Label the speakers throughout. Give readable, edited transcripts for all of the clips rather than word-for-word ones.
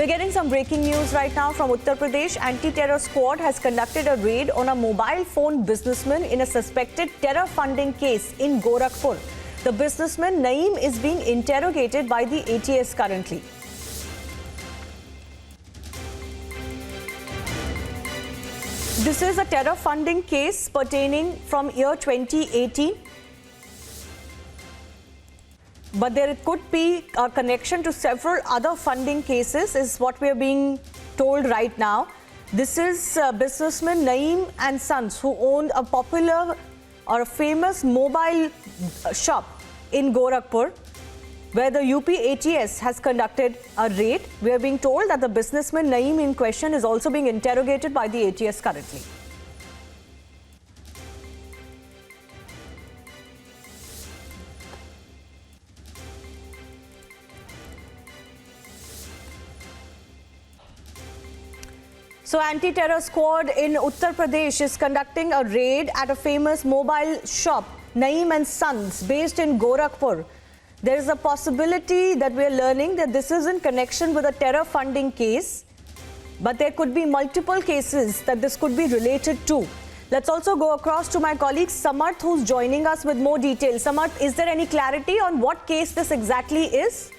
Speaker 1: We're getting some breaking news right now from Uttar Pradesh. Anti-terror squad has conducted a raid on a mobile phone businessman in a suspected terror funding case in Gorakhpur. The businessman Naeem is being interrogated by the ATS currently. This is a terror funding case pertaining from year 2018. But there could be a connection to several other funding cases, is what we are being told right now. This is businessman Naeem and Sons, who owned a popular or a famous mobile shop in Gorakhpur, where the UP ATS has conducted a raid. We are being told that the businessman Naeem in question is also being interrogated by the ATS currently. So, anti-terror squad in Uttar Pradesh is conducting a raid at a famous mobile shop, Naeem and Sons, based in Gorakhpur. There is a possibility that we are learning that this is in connection with a terror funding case, but there could be multiple cases that this could be related to. Let's also go across to my colleague Samarth, who's joining us with more details. Samarth, is there any clarity on what case this exactly is?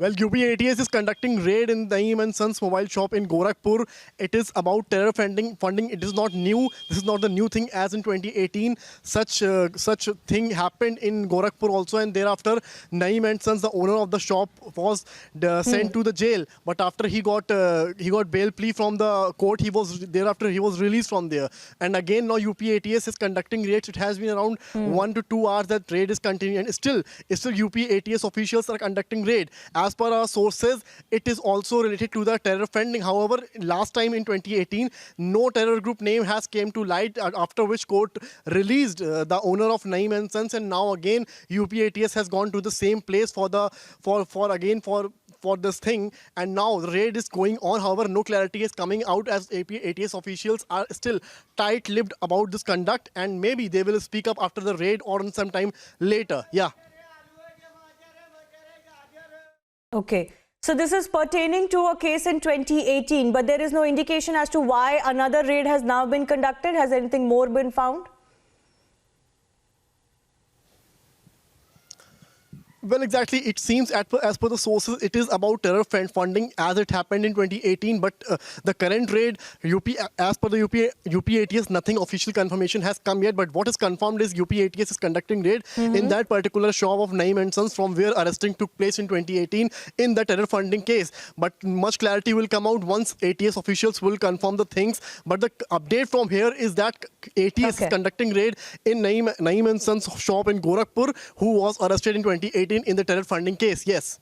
Speaker 2: Well, UP ATS is conducting raid in Naeem and Sons mobile shop in Gorakhpur. It is about terror funding. It is not new. This is not the new thing. As in 2018, such a thing happened in Gorakhpur also, and thereafter Naeem and Sons, the owner of the shop, was sent to the jail. But after he got bail plea from the court, he was released from there. And again, now UP ATS is conducting raids. It has been around 1 to 2 hours that raid is continuing, and still UP ATS officials are conducting raid. As per our sources, it is also related to the terror funding. However, last time in 2018, no terror group name has came to light, after which court released the owner of Naeem and Sons, and now again UP ATS has gone to the same place for this thing, and now the raid is going on. However, no clarity is coming out, as ATS officials are still tight-lipped about this conduct, and maybe they will speak up after the raid or some time later. Yeah.
Speaker 1: Okay. So this is pertaining to a case in 2018, but there is no indication as to why another raid has now been conducted. Has anything more been found?
Speaker 2: Well, exactly. It seems, as per the sources, it is about terror funding as it happened in 2018. But the current raid, as per the UP ATS, nothing official confirmation has come yet. But what is confirmed is UP ATS is conducting raid in that particular shop of Naeem and Sons, from where arresting took place in 2018 in the terror funding case. But much clarity will come out once ATS officials will confirm the things. But the update from here is that ATS is conducting raid in Naeem and Sons shop in Gorakhpur, who was arrested in 2018 in the terror funding case. Yes.